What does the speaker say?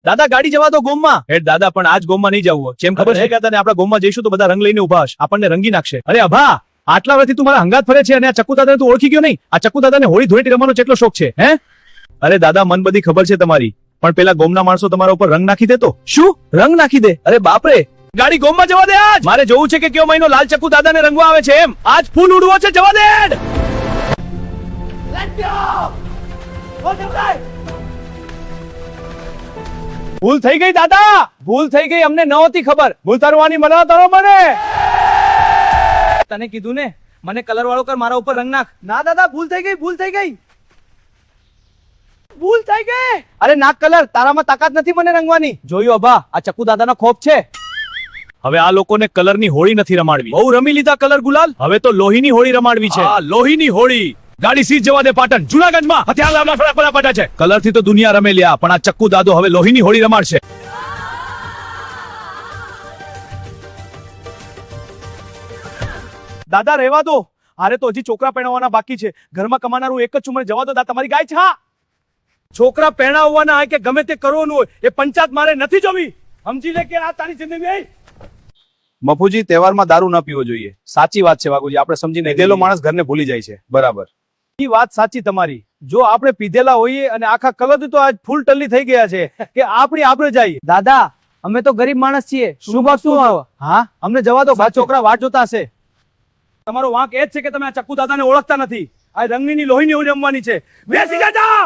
દાદા ગાડી જવા દો ગોમમાં. હેડ દાદા પણ આજ ગોમમાં નહીં જવું. જેમ ખબર છે કે તને આપણા ગોમમાં જઈશું તો બધા રંગ લઈને ઉભા હશે, આપણને રંગી નાખશે. અરે અભા, આટલા વર્ષથી તું મારા હંગાત ફરે છે અને આ ચક્કુ દાદાને તું ઓળખી ગયો નહીં? આ ચક્કુ દાદાને હોળી ધૂળેટી રમવાનો કેટલો શોખ છે હે? અરે દાદા મન બધી ખબર છે તમારી, પણ પેલા ગોમના માણસો તમારા ઉપર રંગ નાખી દે તો શું? રંગ નાખી દે? અરે બાપરે, ગાડી ગોમમાં જવા દે. આજ મારે જોવું છે કે કયો મહિનો લાલ ચક્કુ દાદાને રંગવા આવે છે. એમ આજ ફૂલ ઉડવો છે, જવા દે. ભૂલ થઈ ગઈ દાદા, ભૂલ થઈ ગઈ, અમને નહોતી ખબર. ભૂલ તારવાની મના તારો મને. તને કીધું ને મને કલર વાળો કર, મારા ઉપર રંગ નાખ. ના દાદા, ભૂલ થઈ ગઈ, ભૂલ થઈ ગઈ, ભૂલ થઈ ગઈ. અરે નાક કલર, તારામાં તાકાત નથી મને રંગવાની. જોયું અભા, આ ચક્કુ દાદાનો ખોફ છે. હવે આ લોકોને કલરની હોળી નથી રમાડવી. બહુ રમી લીધા કલર ગુલાલ, હવે તો લોહીની હોળી રમાડવી છે. લોહીની હોળી. ગાડી સીધ જવા દે પાટણ. જુનાગઢમાં હથિયાર લાવના ફટાફટ છે. કલર થી તો દુનિયા રમેલ્યા, પણ આ ચક્કુ દાદો હવે લોહીની હોળી રમાડશે. દાદા રહેવા દો, હારે તો હજી છોકરા પહેણાવવાના બાકી છે. ઘરમાં કમાનારું એક જ છું, મને જવા દો. દાદા તમારી ગાય છે. હા, છોકરા પહેણાવવાના હોય કે ગમે તે કરવાનું હોય, એ પંચાયત મારે નથી જોવી. સમજી લે કે આ તારી જિંદગી. મફુજી, તહેવારમાં દારૂ ન પીવો જોઈએ. સાચી વાત છે વાઘુજી, આપણે સમજીને પીધેલો માણસ ઘરને ભૂલી જાય છે. બરાબર, એ વાત સાચી તમારી. જો આપણે પીધેલા હોઈએ અને આખા કલર તો આજ ફૂલ ટલ્લી થઈ ગયા છે કે આપણી આપણે જાય. દાદા અમે તો ગરીબ માણસ છીએ, શું બાપતું? હા, અમને જવા દો, છોકરા વાટ જોતા હશે. તમારો વાંક એ જ છે કે તમે આ ચક્કુ દાદાને ઓળખતા નથી. આ રંગની લોહીની હોળી રમવાની છે. બેસી જા.